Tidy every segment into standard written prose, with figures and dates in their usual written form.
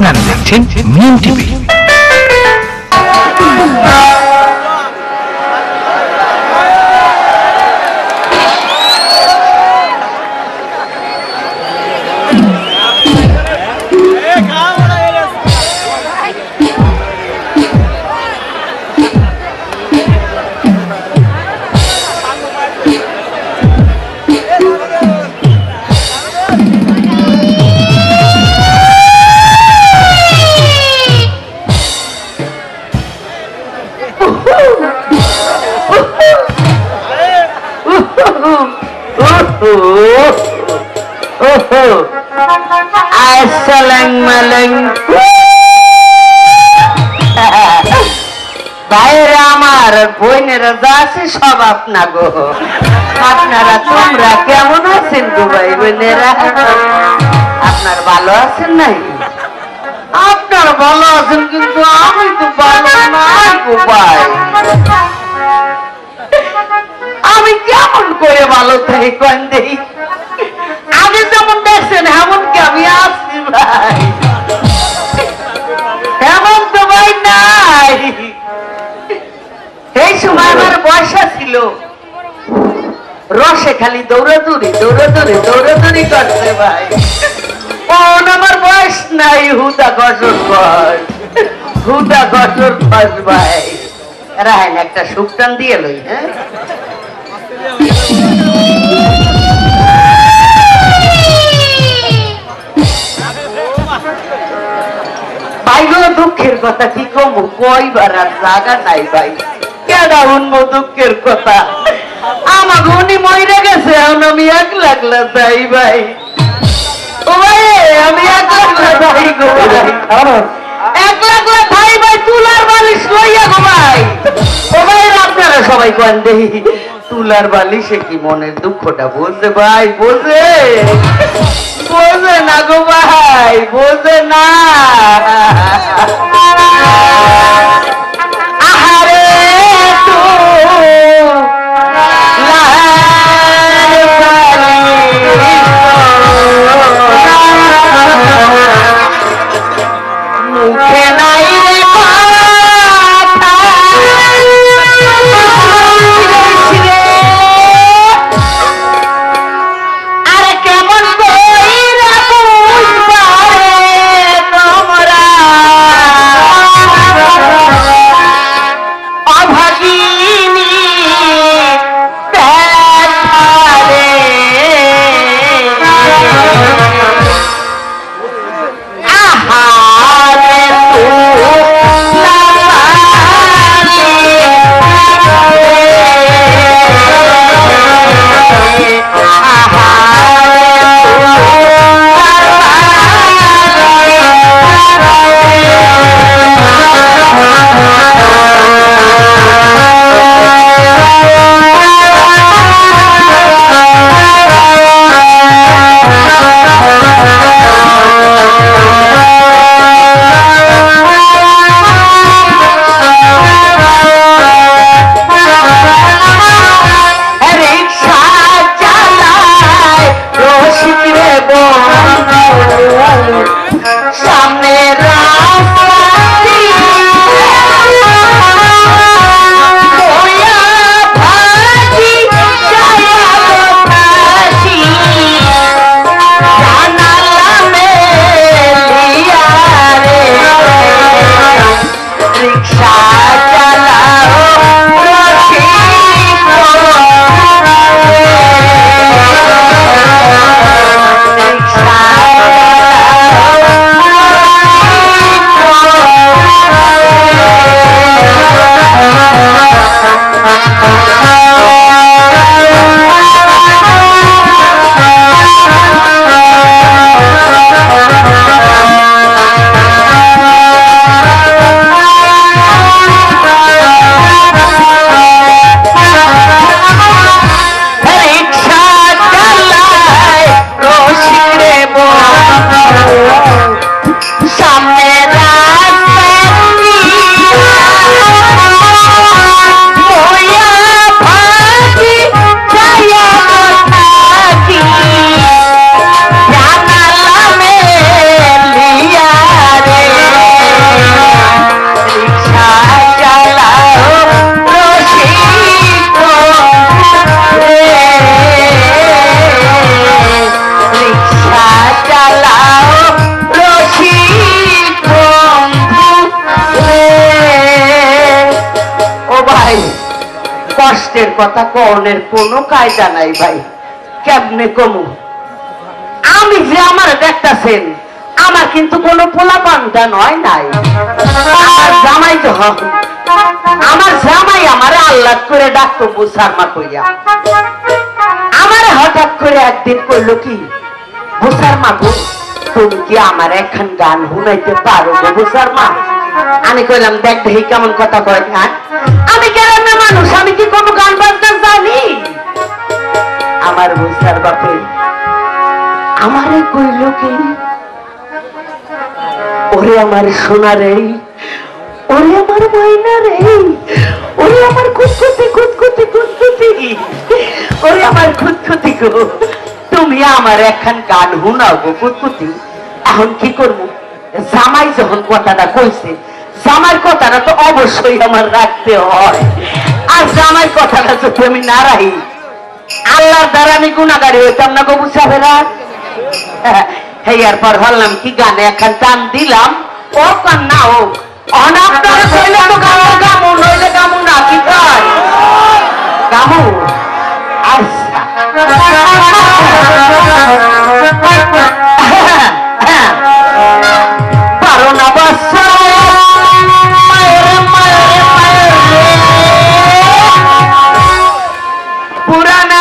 আপনারা দেখছেন মিম টিভি। ভাইরা আমার বোনেরা যা আছে সব আপনা গো। আপনারা তোমরা কেমন আছেন গো ভাই বোনেরা? আপনার ভালো আছেন নাই? আপনার ভালো আছেন, কিন্তু আমি তো ভালো নাই গো ভাই। আমি কেমন করে ভালো থাকি কোন দেই? আগে যেমন দেখছেন এমন কি আমি আছি ভাই? এমন তো ভাই নাই। এই সময় আমার বয়সা ছিল, রসে খালি দৌড়াদৌড়ি দৌড়াদৌড়ি দৌড়াদৌড়ি করছে ভাই। আমার বয়স নাই, হুদা গসর কর, হুদা গসর কর ভাই। রাহেন একটা সুকটান দিয়ে লই। হ্যাঁ ভাই গো, দুঃখের কথা কি কম, কইবার আর জায়গা নাই ভাই। কেডা শুনবো দুঃখের কথা? আমার উনি মরে গেছে, এখন আমি একলা একলা যাই ভাই। ও ভাই, আমি একলা একলা যাই গো ভাই, একলা একলা ভাই ভাই। তুলার বালিশ লইয়া গো ভাই। ও ভাই, আপনারা সবাই কোন দেই তুলার বালিশে কি মনের দুঃখটা বোঝে ভাই? বোঝে বোঝে না গো ভাই, বোঝে না। আহারে মুখে নাই রে কথা, আরে কেমন কইরা বুঝবা রে তোমরা অভাগিনী পেঠারে। আহারে কথা কনের কোনো কায়দা নাই ভাই। কেমনে কমু? আমি যে আমার দেখতেছেন, আমার কিন্তু কোনো পোলা পান্তা নয় নাই। আমার জামাই যখন, আমার জামাই আমারে আল্লাহ করে ডাকতো বুসার মা কইয়া। আমার হঠাৎ করে একদিন কইলো কি, বুসার মা গো, তুমি কি আমার এখন গান শুনাইতে পারো গো বুসার মা? আমি কইলাম দেখ দেখি কেমন কথা কয়। হ্যাঁ, আমি কেমন মানুষ, আমি কি কোনো গান বাজনা জানি? আমার বুসার বাপে আমারে কইল কি, ওরে আমার সোনা রে, ওরে আমার ময়না রে, ওরে আমার খুঁতখুতি খুঁতখুতি খুঁতখুতি, ওরে আমার খুঁতখুতি গো, তুমি আমার এখন গান শুনাও গো খুঁতখুতি। এখন কি করবো? জামাই যখন কথাটা কইছে, জামাই কথাটা তো অবশ্যই আমার রাখতে হয়। আর জামাই কথাটা যদি আমি না রাখি, আল্লাহর দ্বারা আমি গুণাগারি হইতাম না গো বুঝাবেরা। এরপর ভাবলাম কি গানে এখন টান দিলাম, ও কান না হোক, অনাপ্তারে কইলে তো গামু গামু, নইলে গামু না, কি কয় গামু। আচ্ছা পারো না বাচ্চা পুরানা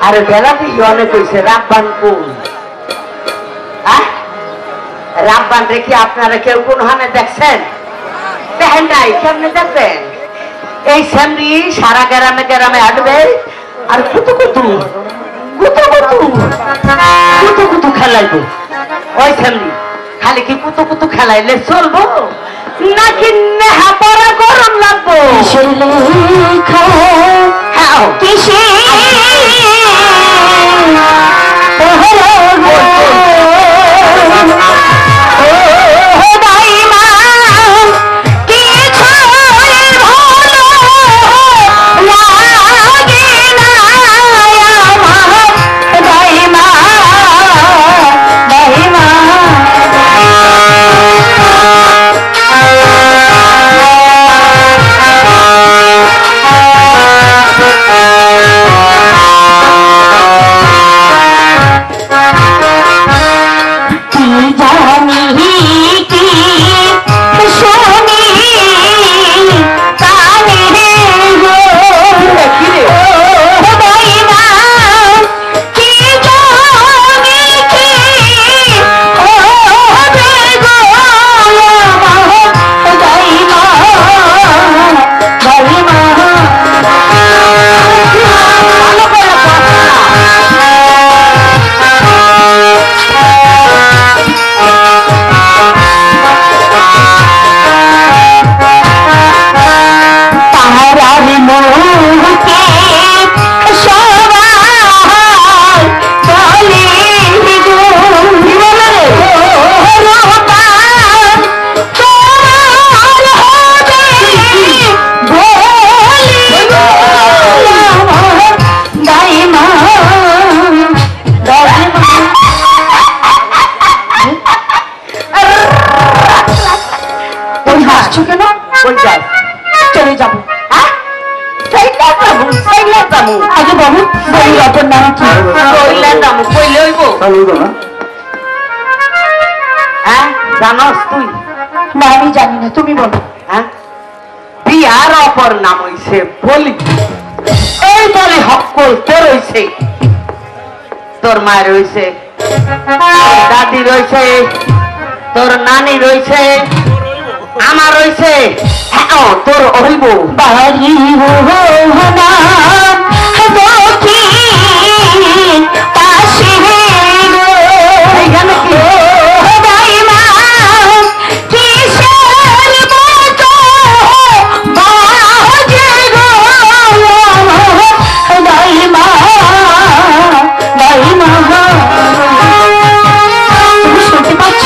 আরে বেলাতে অনেক হয়েছে। রাব্বান কোন? রাব্বান রেখে আপনারা কেউ কোন হানে দেখছেন? দেখেন নাই, কেমনে দেখবেন? এই সামরি সারা গ্রামে গ্রামে হাঁটবে আর কুতু কুতু কুতু কুতু কুতু কুতু খেলাইবো। ওই সামরি খালি কি কুতু কুতু খেলাইলে চলবো নাকি নেহা পড়া গরম লাগবো? কিসে হইব না? হ্যাঁ জানোস তুই? না আমি জানি না, তুমি বলো। হ্যাঁ বিয়ার অপর নাম হইছে বলি। এই বলি হক্কল তোর হইছে, তোর মায়ের হইছে, তোর দাদি রয়েছে, তোর নানি রয়েছে, আমার রয়েছে, হ্যাঁ তোর হইব। বাড়ি হোনা দক্ষিণ পাশে গো, এইখানে কি? দাইমা কিসের মতো বাজে গো, দাইমা দাইমা। তুমি শুনতে পাচ্ছ?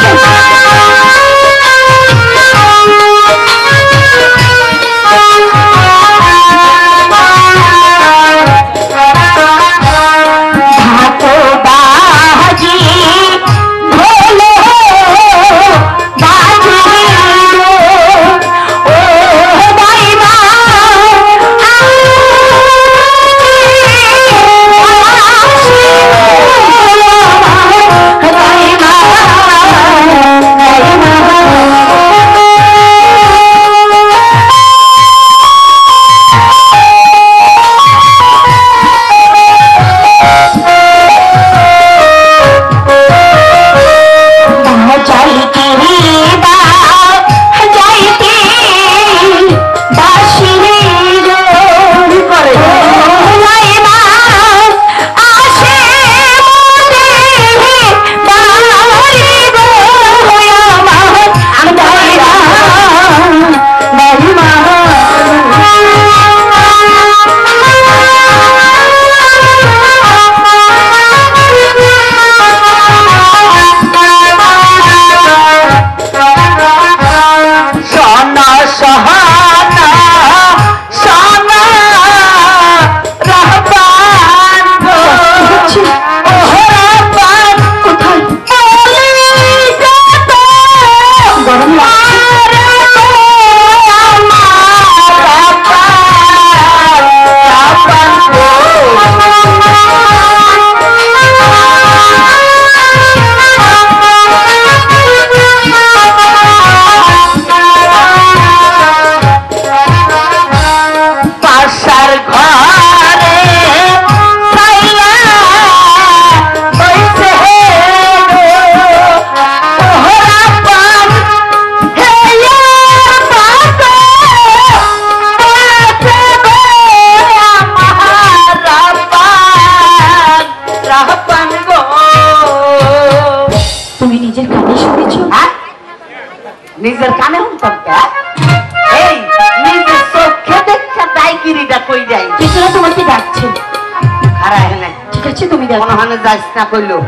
নিজের কানে শুনতাম কে? এই নিজের চোখে দেখা দাইগিরিটা কই যাই? পিছনে তোমাকে ডাকছে। খারা এনে ঠিক আছে তুমি দেখো। কোনখানে যাস না কইলো?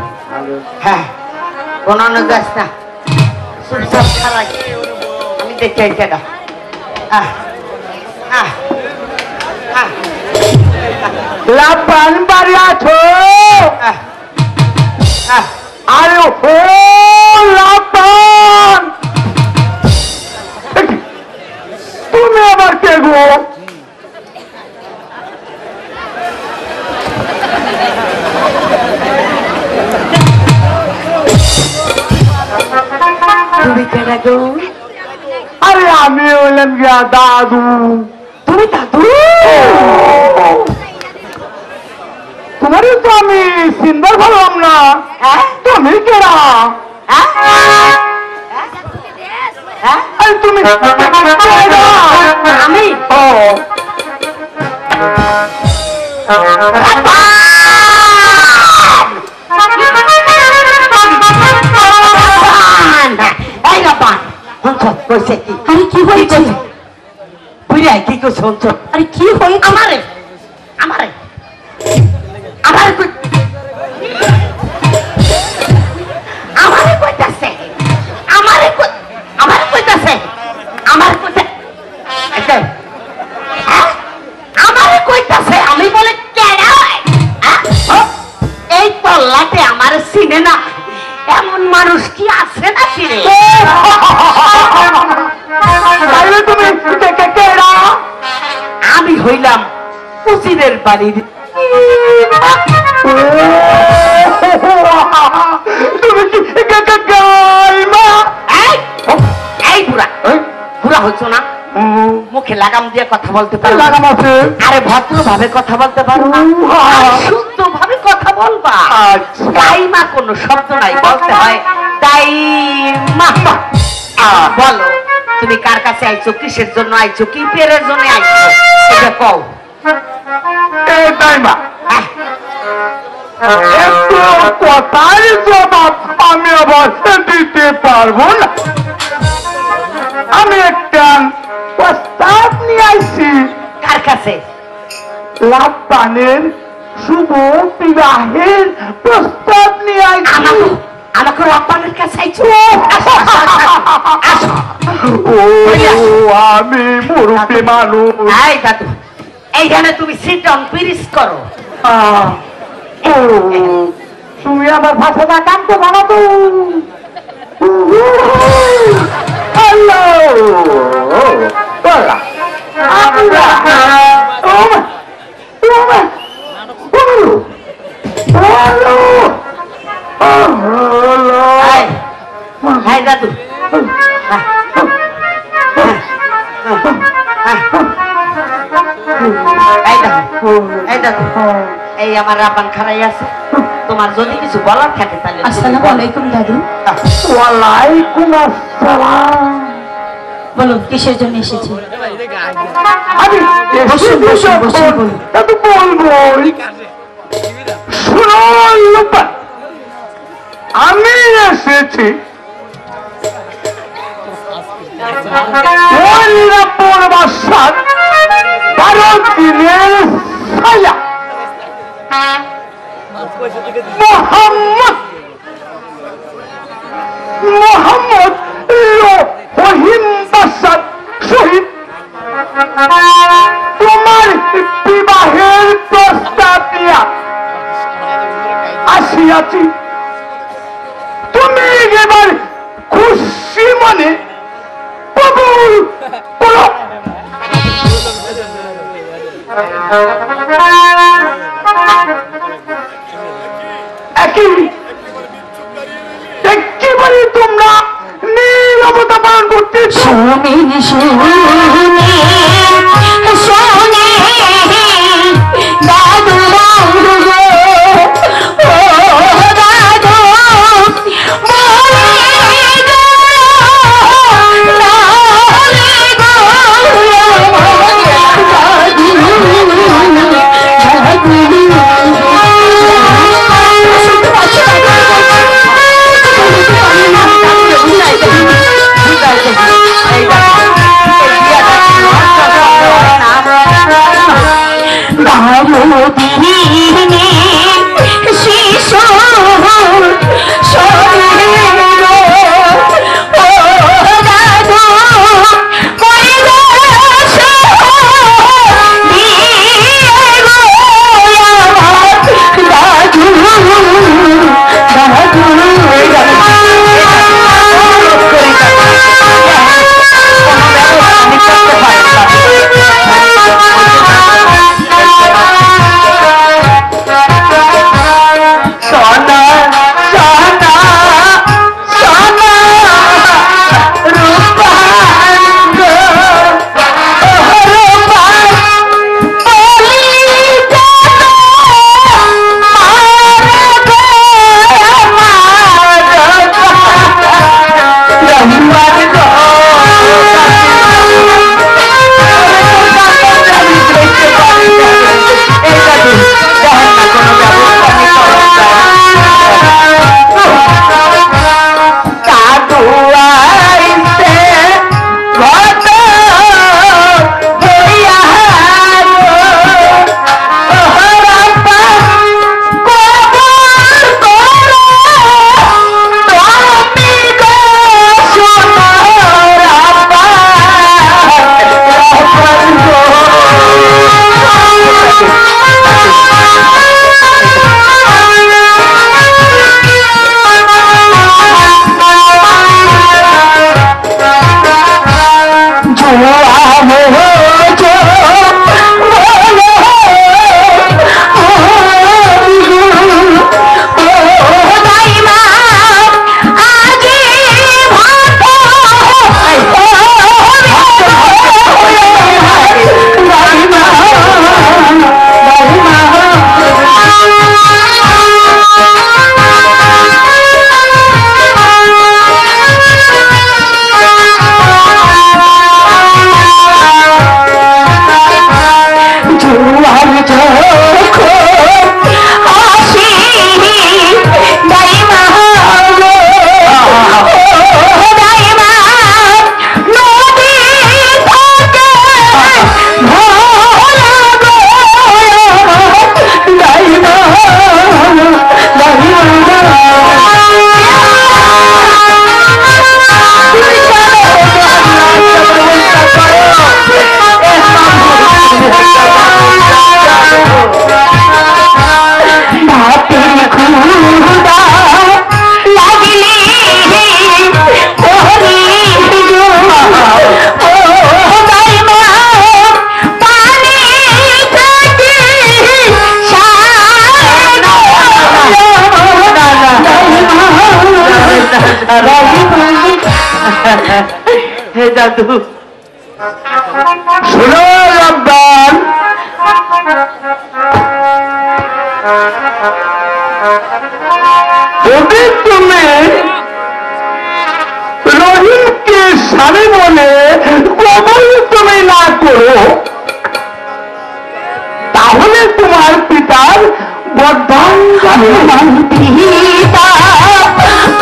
হ্যাঁ কোনখানে যাস না, চুপচাপ খারাই। আমি দেখি কেডা। লাপান বাড়ি আছো? আরে ও লাপান, তুমি আবার কে গো? তুমি কেডা গো? আরে আমি হইলাম গিয়া দাদু। তুমি দাদু? তোমারই তো আমি চিনবার পারলাম না। তুমি কেডা? আরে তুমি আমি ও এই রাপান হঞ্চত কইছে কি? আরে কি হয়েছে? বুঝাই কি কইছে হঞ্চত? আরে কি হয়েছে? আমারে আমারে আমারে কই আমারে কইতাছে আমারে কই আমারে কইতাছে আমারে কইতে আচ্ছা আমারে কইতাছে আমি বলে কেডা হয়? এই তল্লাতে আমারে চিনে না এমন মানুষ কি আছে না চিনে? তাইলে তুমি কেডা? আমি হইলাম উজিরের বাড়ির মুখে লাগাম দিয়ে কথা বলতে পারো না? লাগাম আছে। আরে ভদ্র ভাবে কথা বলতে পারো না? শুদ্ধ ভাবে কথা বলবা। আচ্ছা। দাইমা কোনো শব্দ নাই, বলতে হয় দাইমা। বলো তুমি কার কাছে আইছো, কিসের জন্য আইছো, কি পেরের জন্য আইছো, এটা কও। এই দাইমা, একটু কথার জবাব আমি আবার দিতে পারবো না। আমি একটা প্রস্তাব নিয়ে আইছি। কার কাছে? লাভ পানের শুভ বিবাহের প্রস্তাব নিয়ে আইছি। আমাকে রপ্পানের কাছে আইছো? ও আমি মুরব্বী মানুষ। এই দাদু, এইখানে তুমি সিট ডাউন পিরিস করো। ও তুমি আমার ভাষাটা কান্ত বানাতো। হ্যালো এই দাদু, এই দাদু, এই আমার রাব্বান খারাই আছে, তোমার যদি কিছু বলার থাকে তাহলে তুমি আসসালামু বলো। আলাইকুম দাদু। ওয়ালাইকুম আসসালাম। বলুন কিসের জন্য এসেছি? আমি বসুন, বসুন, বসুন, বলুন। তবে বলবো শুনো লোপা, আমি এসেছি বাসার 12 দিনের ছায়া মোহাম্মদ রহিম বাসার শহীদ তোমার বিবাহের প্রস্তাব দিয়া আসিয়াছি। তুমি এবার খুশি মনে কবুল করো। একেবারে তোমরা নীরবতা পালন করতেছ। এই দাদু। শোনো রব্বান, যদি তুমি রহিমকে স্বামী বলে কবল তুমি না করো, তাহলে তোমার পিতার বর্ধাঙ্গা পিতা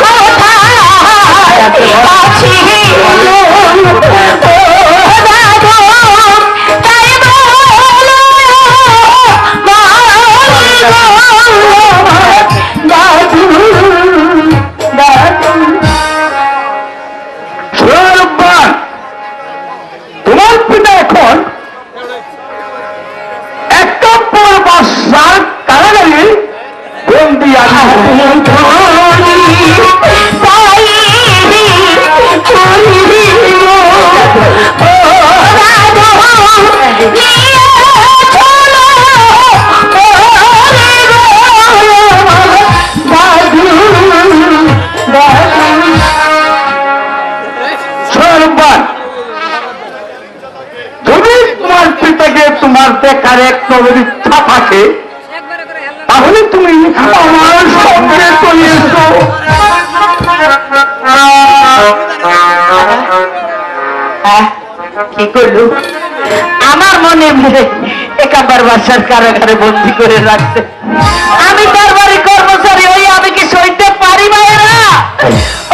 কোথায় আছি তোমার পিতা এখন একটা পর বাসার কারাগারে বন্দি আছে। যদি তোমার পিতাকে তোমার দেখার একটা ইচ্ছা থাকে, তাহলে তুমি আমার সঙ্গে চলে এসো। কি করলু? আমার মনে একাবার বাসার কারাগারে বন্দি করে রাখতে, আমি দরবারি কর্মচারী হই, আমি কি সইতে পারি ভাইয়েরা?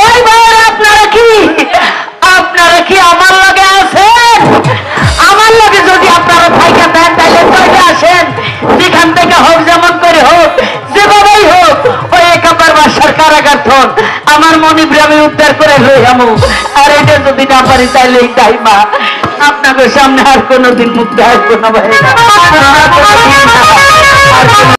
ওই ভাইয়েরা, আপনারা কি আমার লগে আছেন? আমার লগে যদি আপনারা থাইকা দেন, তাহলে কইতে আসেন, যেখান থেকে হোক, যেমন করে হোক, যেভাবেই হোক, ওই একাবার বাসার কারাগার থন আমার মনিবরে আমি উদ্ধার করে লই আমু। আর এটা যদি না পারি, তাইলে এই দাইমা আপনাদের সামনে আর কোনোদিন মুখ দেখাবো না ভাই।